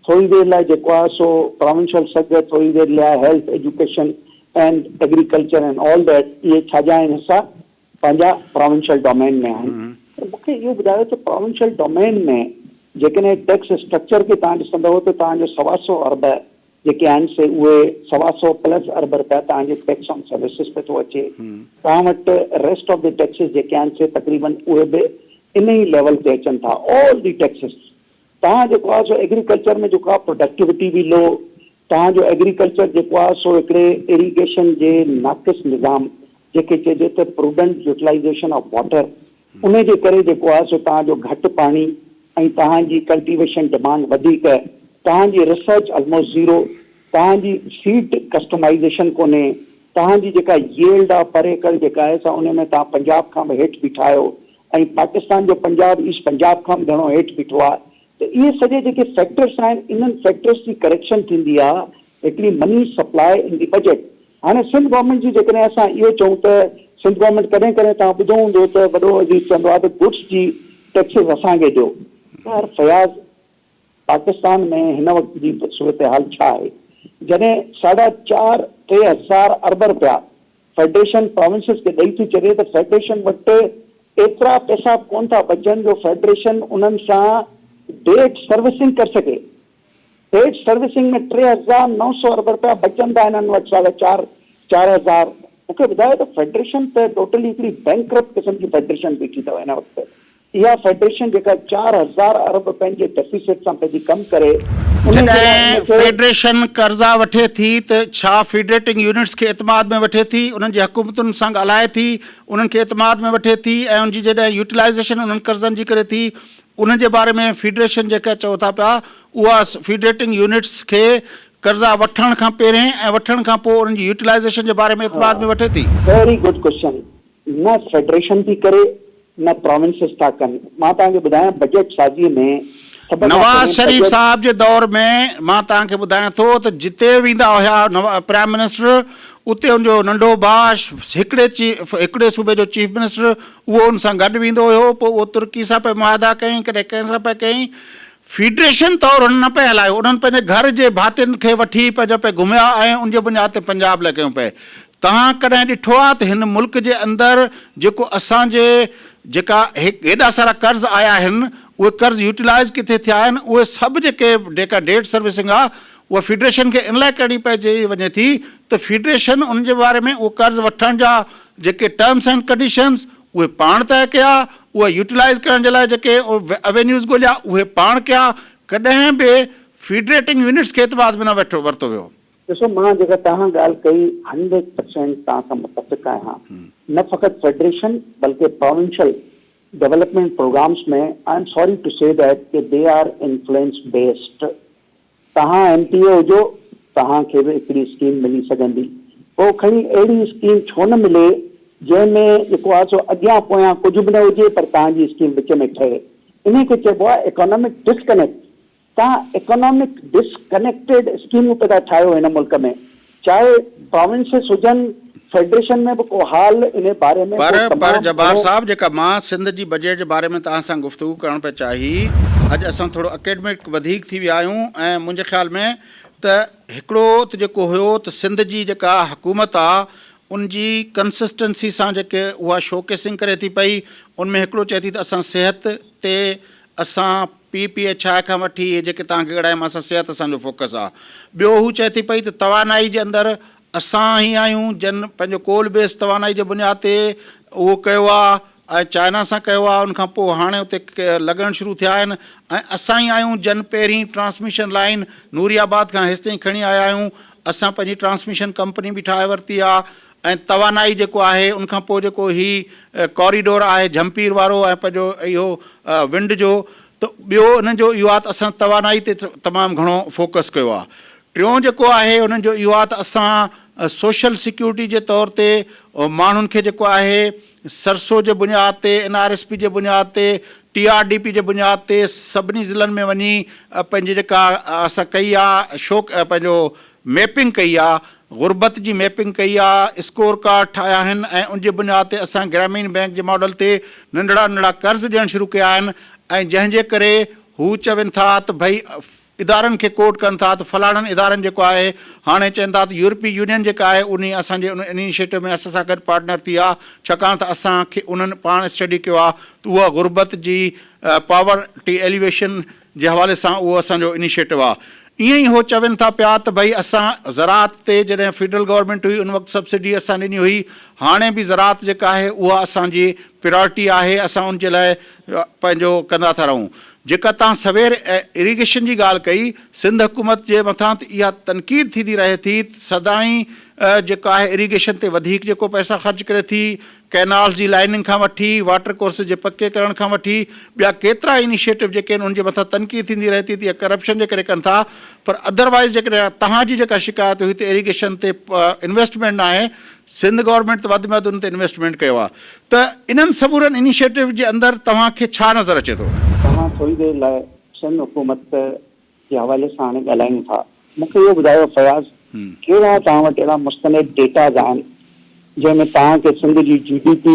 Speaker 2: थोरी देरि लाइ जेको आहे सो प्रोविंशियल सदर, थोरी देरि लाइ health, education and agriculture and all that, इहे छाजा आहिनि हिसा पंहिंजा प्रोविंशियल डोमेन में आहिनि। मूंखे इहो ॿुधायो त प्रोविंशियल डोमेन में जेकॾहिं टैक्स स्ट्रक्चर खे तव्हां ॾिसंदव त तव्हांजो 125 अरब जेके आहिनि से उहे 125+ अरब रुपया तव्हांजे टैक्स ऑन सर्विसिस पे थो अचे। तव्हां वटि रेस्ट ऑफ द टैक्सिस जेके आहिनि से तक़रीबन उहे बि इन ई लेवल ते अचनि था, ऑल दी टैक्सिस। तव्हां जेको आहे सो एग्रीकल्चर में जेको आहे प्रोडक्टिविटी बि लो, तव्हांजो एग्रीकल्चर जेको आहे सो हिकिड़े इरीगेशन जे नाक़िस निज़ाम जेके चइजे त प्रूडेंट यूटिलाइज़ेशन ऑफ वाटर, उन जे करे जेको आहे सो तव्हांजो घटि पाणी ऐं तव्हांजी कल्टिवेशन डिमांड वधीक, तव्हांजी रिसर्च ऑलमोस्ट ज़ीरो, तव्हांजी सीड कस्टमाइज़ेशन कोन्हे, तव्हांजी जेका यील्ड आहे पर एकड़ जेका आहे सा उन में तव्हां पंजाब खां बि हेठि बीठा आहियो ऐं पाकिस्तान जो पंजाब ईस्ट पंजाब खां बि घणो हेठि बीठो आहे। त इहे सॼे जेके फैक्टर्स आहिनि, इन्हनि फैक्टर्स जी करेक्शन थींदी आहे हिकिड़ी money supply in the budget. हाणे सिंध गवर्नमेंट जी जेकॾहिं असां इहो चऊं त सिंध गवर्नमेंट कॾहिं कॾहिं तव्हां ॿुधो हूंदो त वॾो अजीज़ चवंदो आहे त गुड्स जी टैक्सिस असांखे ॾियो। यार फयाज़, पाकिस्तान में हिन वक़्त जी सूरत हाल छा आहे? जॾहिं 4.5-3 अरब रुपया फेडरेशन प्रोविंसिस खे ॾेई थी छॾे त फेडरेशन वटि एतिरा पैसा कोन था बचनि जो फेडरेशन उन्हनि सां डेट सर्विसिंग करे सघे। डेट सर्विसिंग में 3,900 अरब रुपया बचनि था हिननि वटि 4,500। मूंखे ॿुधायो त फेडरेशन त टोटली हिकिड़ी बैंकरप्ट क़िस्म जी फेडरेशन बीठी अथव हिन वक़्तु। इहा फेडरेशन जेका 4,000 अरब रुपयनि जे डेफिसिट सां पंहिंजी कमु करे,
Speaker 1: जॾहिं फेडरेशन कर्ज़ा वठे थी त छा फेडरेटिंग यूनिट्स खे एतमाद में वठे थी, उन्हनि जी हुकूमतुनि सां ॻाल्हाए थी, उन्हनि खे एतमाद में वठे थी, ऐं उनजी जॾहिं यूटिलाइज़ेशन उन्हनि कर्ज़नि जी करे थी, उन जे बारे में फेडरेशन जेका चओ था पिया उहा फेडरेटिंग यूनिट्स खे कर्ज़ा वठण खां पहिरें ऐं वठण खां पोइ उन्हनि जी यूटिलाइज़ेशन जे बारे में एतमाद में वठे थी?
Speaker 2: Very good question. न फेडरेशन थी करे न प्रोविंसेस था कनि। मां तव्हांखे ॿुधायां बजट साज़ीअ में
Speaker 1: नवाज़ शरीफ़ साहब जे दौर में मां तव्हांखे ॿुधायां थो त जिते वेंदा हुया प्राइम मिनिस्टर, उते उनजो नंढो भाउ हिकिड़े सूबे जो चीफ मिनिस्टर उहो उन सां गॾु वेंदो हुयो, पोइ उहो तुर्की सां पिया मुआदा कयईं, कॾहिं कंहिंसां पिया कयईं। फेडरेशन तौरु हुननि न पिया हलायो, उन्हनि पंहिंजे घर जे भातियुनि खे वठी पंहिंजो पे घुमिया ऐं उनजे बुनियाद ते पंजाब लाइ कयूं पिए। तव्हां कॾहिं ॾिठो आहे त हिन मुल्क जे अंदरि जेको असांजे जेका हेॾा सारा कर्ज़ आया आहिनि उहे कर्ज़ यूटिलाइज़ किथे थिया आहिनि? उहे सभु जेका डेट सर्विसिंग आहे उहा फेडरेशन खे इन लाइ करणी पइजी वञे थी त फेडरेशन उन जे बारे में उहो कर्ज़ वठण जा जेके टर्म्स एंड कंडीशन्स उहे पाण तय कया, उहे यूटिलाइज़ करण जे लाइ जेके एवेन्यूज़ ॻोल्हिया उहे पाण कया। कॾहिं बि फेडरेटिंग यूनिट्स खे एतमाद में न वरितो वियो।
Speaker 2: ॾिसो, मां जेका तव्हां ॻाल्हि कई 100% तव्हां सां मुतफ़िक़ आहियां। न फ़क़ति फेडरेशन बल्कि प्रोविंशियल डेवलपमेंट प्रोग्राम्स में I am sorry to say that कि दे आर इन्फ्लुएंस बेस्ड। तव्हां MPA हुजो, तव्हांखे बि हिकिड़ी स्कीम मिली सघंदी, पोइ खणी अहिड़ी स्कीम छो न मिले जंहिंमें जेको आहे सो अॻियां पोयां कुझु बि न हुजे पर तव्हांजी स्कीम विच में ठहे। इन खे चइबो आहे इकोनॉमिक डिस्कनेक्ट। तव्हां इकोनॉमिक डिस्कनेक्टेड स्कीमूं पैदा ठाहियो हिन मुल्क में, चाहे प्रोविंसेस हुजनि, फेडरेशन में बि को हाल इन बारे में।
Speaker 1: पर जब्बार साहब, जेका मां सिंध जी बजट जे बारे में तव्हां सां गुफ़्तगू करणु पिया चाही, अॼु असां थोरो अकेडमिक वधीक थी विया आहियूं ऐं मुंहिंजे ख़्याल में त हिकिड़ो त जेको हुयो त सिंध जी जेका हुकूमत आहे उनजी कंसिस्टेंसी सां जेके उहा शोकेसिंग करे थी पई, उनमें हिकिड़ो चए थी त असां सिहत ते असां PPHI खां वठी इहे जेके तव्हांखे ॻणायमि असां सिहत असांजो फोकस आहे। ॿियो हू चए थी पई त तवानाई जे अंदरि असां ई आहियूं जन पंहिंजो कोल बेस तवानाई जे बुनियाद ते उहो कयो आहे ऐं चाइना सां कयो आहे, उनखां पोइ हाणे उते लॻण शुरू थिया आहिनि ऐं असां ई आहियूं जन पहिरीं ट्रांसमिशन लाइन नूरियाबाद खां हेसि ताईं खणी आया आहियूं। असां पंहिंजी ट्रांसमिशन कंपनी बि ठाहे वरिती आहे ऐं तवानाई जेको आहे उनखां पोइ जेको ही कॉरिडोर आहे झंपीर वारो ऐं पंहिंजो इहो विंड जो, त ॿियो उन्हनि जो इहो आहे त असां तवानाई ते तमामु घणो फोकस कयो आहे। टियों जेको आहे उन्हनि जो इहो आहे त असां सोशल सिक्योरिटी जे तौर ते माण्हुनि खे जेको आहे सरसो जे बुनियाद ते, NRSP जे बुनियाद ते, TRDP जे बुनियाद ते सभिनी ज़िलनि में वञी पंहिंजी जेका असां कई आहे पंहिंजो मैपिंग कई आहे, गुरबत जी मैपिंग कई आहे, स्कोर कार्ड ठाहिया आहिनि ऐं उनजे बुनियाद ते असां ग्रामीण बैंक जे मॉडल ते नंढड़ा नंढड़ा कर्ज़ ॾियणु शुरू कया आहिनि ऐं जंहिंजे करे हू चवनि था त भई इदारनि खे कोट कनि था त फलाणनि इदारनि जेको आहे हाणे चवनि था त यूरोपीय यूनियन जेका आहे उन असांजे उन इनिशिएटिव में असां सां गॾु पार्टनर थी आहे, छाकाणि त असांखे उन्हनि पाण स्टडी कयो आहे त उहा गुरबत जी पॉवर्टी एलिवेशन जे हवाले सां उहो असांजो इनिशिएटिव आहे। ईअं ई हो चवनि था पिया त भई असां ज़राअत ते जॾहिं फेडरल गवर्नमेंट हुई उन वक़्तु सब्सिडी असां ॾिनी हुई, हाणे बि ज़राअत जेका आहे उहा असांजी प्रायोरिटी आहे, असां उनजे लाइ पंहिंजो कंदा था रहूं। जेका तव्हां सवेर इरीगेशन जी ॻाल्हि कई, सिंध हुकूमत जे मथां त इहा तनक़ीद थींदी रहे थी सदाईं जेका आहे इरीगेशन ते वधीक जेको पैसा ख़र्च करे थी, कैनाल्स जी लाइनिंग खां वठी वाटर कोर्स जे पके करण खां वठी ॿिया केतिरा इनिशिएटिव जेके आहिनि उनजे मथां तनक़ीद थींदी रहे थी त इहा करप्शन जे करे कनि था। पर अदरवाइज़ जेकॾहिं तव्हांजी जेका शिकायत हुई त इरीगेशन ते इन्वेस्टमेंट न आहे, सिंध गवर्नमेंट त वधि में वधि उन ते इन्वेस्टमेंट कयो आहे। त इन्हनि सभुरनि इनिशिएटिव जे अंदरि तव्हांखे छा नज़र अचे थो?
Speaker 2: तव्हां थोरी देरि लाइ सिंध हुकूमत जे हवाले सां हाणे ॻाल्हायूं था, मूंखे इहो ॿुधायो फयाज़, कहिड़ा तव्हां वटि अहिड़ा मुस्तनद डेटाज़ आहिनि जंहिंमें तव्हांखे सिंध जी GDP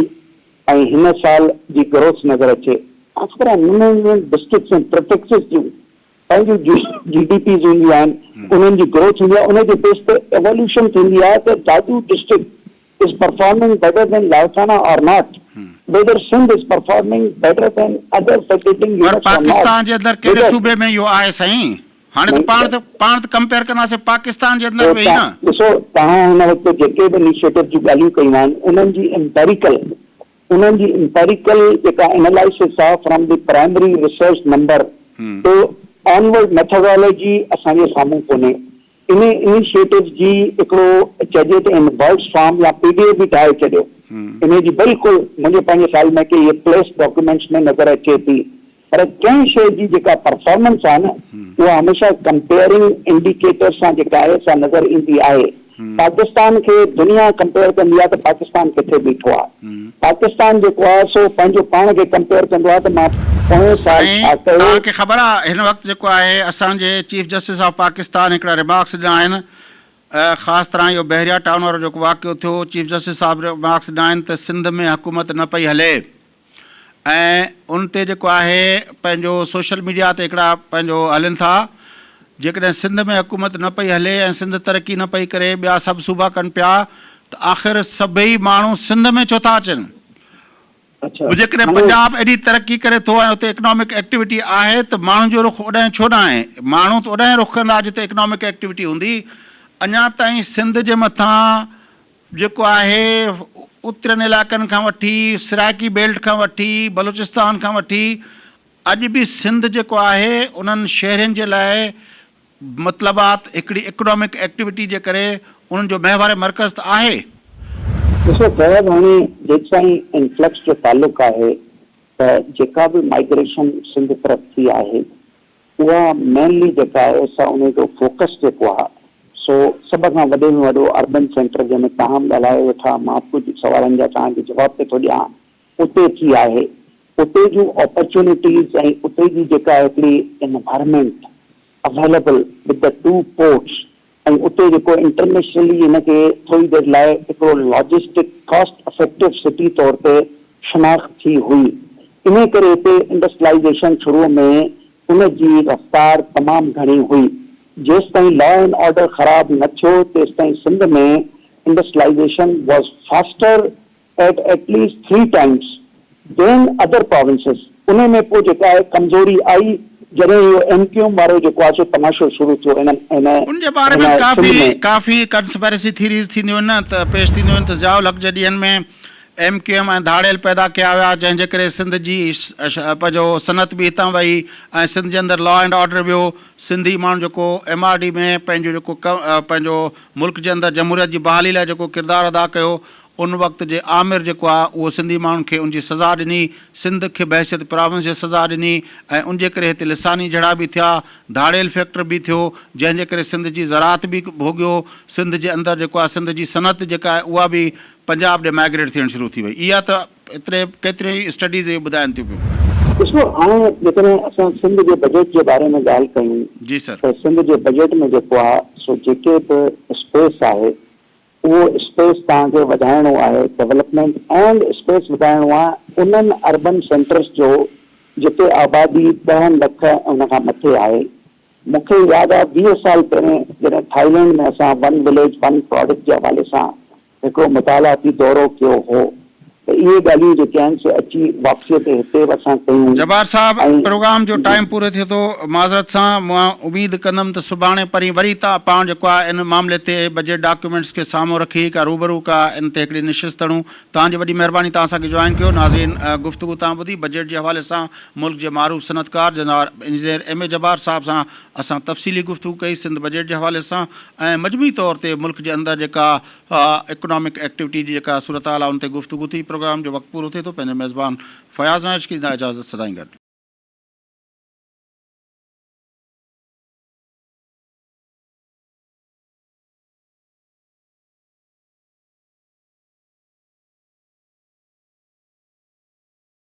Speaker 2: ऐं हिन साल जी ग्रोथ नज़र अचे? ख़बर आहे डिस्ट्रिक्ट्स ऐं प्रोफेक्सिस जूं पंहिंजूं GDPs हूंदियूं आहिनि, उन्हनि जी ग्रोथ हूंदी आहे, उनजे बेस ते एवोल्यूशन थींदी आहे त Dadu district is performing better than लालथाना or not, whether Sindh is performing better than other federating units or not.
Speaker 1: Pakistan जे अंदरि कहिड़े सूबे में इहो आहे साईं? हाणे त पाण त कंपेयर कंदासीं पाकिस्तान जे अंदरि वेही न।
Speaker 2: ॾिसो, तव्हां हिन वक़्तु जेके बि इनिशिएटिव जूं ॻाल्हियूं कयूं आहिनि उन्हनि जी एम्पेरिकल जेका एनालिसिस आहे from the primary research number, तो ऑनवर्ड मेथोडोलॉजी असांजे साम्हूं कोन्हे। इन इनिशिएटिव जी हिकिड़ो चइजे त इन वर्ड्स फॉर्म या पीडीएफ बि ठाहे छॾियो। इन जी बिल्कुलु मुंहिंजे पंहिंजे ख्याल में कि इहे प्लेस डॉक्यूमेंट्स में नज़र अचे थी, पर कंहिं शइ जी जेका परफॉर्मेंस आहे न उहा हमेशह कंपेयरिंग इंडिकेटर सां जेका आहे सा नज़र ईंदी आहे। पाकिस्तान खे दुनिया कंपेयर कंदी आहे त पाकिस्तान किथे बीठो आहे। पाकिस्तान जेको आहे सो पंहिंजो पाण खे कंपेयर कंदो आहे त मां पोएं साल छा कयो।
Speaker 1: तव्हांखे ख़बर आहे हिन वक़्तु जेको आहे असांजे चीफ जस्टिस ऑफ पाकिस्तान हिकिड़ा रिमार्क्स ॾिना आहिनि, ख़ासि तरह इहो बहरिया टाउन वारो जेको वाक़ियो थियो, चीफ जस्टिस साहिबु रिमार्क्स ॾिना आहिनि त सिंध में हुकूमत न पई हले ऐं उन ते जेको आहे पंहिंजो सोशल मीडिया ते हिकिड़ा पंहिंजो हलनि था, जेकॾहिं सिंध में हुकूमत न पई हले ऐं सिंध तरक़ी न पई करे ॿिया सभु सूबा कनि पिया त आख़िर सभई माण्हू सिंध में छो था अचनि। जेकॾहिं पंजाब एॾी तरक़ी करे थो ऐं उते इकनॉमिक एक्टिविटी आहे त माण्हुनि जो रुख ओॾांहुं छो न आहे। माण्हू त ओॾांहुं रुख कंदा जिते इकनॉमिक एक्टिविटी हूंदी। अञा ताईं सिंध जे मथां जेको आहे उत्तरनि इलाइक़नि खां वठी सराइकी बेल्ट खां वठी बलूचिस्तान खां वठी अॼु बि सिंध जेको आहे उन्हनि शहरनि जे लाइ मतलबात हिकिड़ी इकनॉमिक एक्टिविटी जे करे उन्हनि जो महवार मर्कज़ त आहे।
Speaker 2: ॾिसो साहिब, हाणे जेसिताईं इन्फ्लक्स जो तालुक आहे त जेका बि माइग्रेशन सिंध तरफ़ थी आहे उहा मेनली जेका आहे सा उनजो फोकस जेको आहे सो सभ खां वॾे में वॾो अर्बन सेंटर जंहिंमें तव्हां ॻाल्हाए वेठा, मां कुझु सवालनि जा तव्हांखे जवाब पे थो ॾियां, उते थी आहे। उते जूं अपॉर्चुनिटीज़ ऐं उते जी जेका हिकिड़ी environment available with the two ports ऐं उते जेको इंटरनेशनली हिनखे थोरी देरि लाइ हिकिड़ो लॉजिस्टिक कॉस्ट इफेक्टिव सिटी तौर ते शनाख़्त थी हुई। इन करे हिते इंडस्ट्रियलाइजेशन शुरूअ में उनजी रफ़्तार तमामु घणी हुई। जेसिताईं लॉ एंड ऑर्डर ख़राब न थियो तेसिताईं सिंध में industrialisation was faster at least 3 times than other provinces. उन में पोइ जेका आहे कमज़ोरी आई जॾहिं इहो एमक्यूएम वारो जेको आहे सो तमाशो शुरू थियो।
Speaker 1: उनजे बारे में काफ़ी कंस्पिरेसी थीरीज़ थींदियूं आहिनि न त पेश थींदियूं आहिनि त ज़ियाउल हक़ जे ॾींहंनि में एमक्यूएम ऐं धाड़ेल पैदा कया विया जंहिंजे करे सिंध जी पंहिंजो सनत बि हितां वई ऐं सिंध जे अंदरि लॉ एंड ऑर्डर वियो। सिंधी माण्हू जेको MRD में पंहिंजो जेको पंहिंजो मुल्क जे अंदरि जमहूरियत जी बहाली लाइ जेको किरदारु अदा कयो, उन वक़्तु जे आमिर जेको आहे उहो सिंधी माण्हुनि खे उनजी सज़ा ॾिनी, सिंध खे बहसियत प्रोविंस जे सज़ा ॾिनी ऐं उनजे करे हिते लिसानी झड़ा बि थिया, धाड़ेल फैक्टर बि थियो जंहिंजे करे सिंध जी ज़रात बि भोॻियो। सिंध जे अंदरि जेको आहे सिंध जी सनत जेका आहे उहा बि पंजाब ॾे माइग्रेट थियणु शुरू थी वई। इहा त एतिरे केतिरे ई स्टडीज़ इहे ॿुधाइनि थियूं पियूं।
Speaker 2: ॾिसो हाणे जेकॾहिं असां सिंध जे बजट जे बारे में ॻाल्हि कयूं
Speaker 1: जी सर,
Speaker 2: त सिंध जे बजट में जेको आहे सो जेके बि स्पेस आहे उहो स्पेस तव्हांखे वधाइणो आहे, डेवलपमेंट एंड स्पेस वधाइणो आहे उन्हनि अर्बन सेंटर्स जो जिते आबादी 10 लख उन खां मथे आहे। मूंखे यादि आहे 20 साल पहिरें जॾहिं थाईलैंड में असां वन विलेज वन प्रोडक्ट जे हवाले सां हिकिड़ो मुतालाती दौरो कयो हो त इहे ॻाल्हियूं जेके आहिनि से अची वापसीअ ते हिते असां कयूं।
Speaker 1: जब्बार साहब, प्रोग्राम जो टाइम पूरो थिए थो, माज़रत सां मां उमेदु कंदुमि त सुभाणे परीं वरी तव्हां पाण जेको आहे इन मामले ते बजट डॉक्यूमेंट्स खे साम्हूं रखी का रूबरू का इन ते हिकिड़ी निशिस्त तणूं। तव्हांजी वॾी महिरबानी, तव्हां असांखे जॉइन कयो। नाज़रीन, गुफ़्तगू तव्हां ॿुधी बजट जे हवाले सां मुल्क जे मारूफ़ सनतकार जनाब इंजीनियर MA जब्बार साहब सां असां तफ़सीली गुफ़्तगू कई सिंध बजट जे हवाले सां ऐं मजमूई तौर ते मुल्क जे अंदरि जेका इकनॉमिक एक्टिविटी जी जेका सूरत हाल आहे उन ते गुफ़्तगू थी। प्रोग्राम जो वक़्तु पूरो थिए थो। पंहिंजे मेज़बान फयाज़ नाइश की इजाज़त सदाईं गॾु।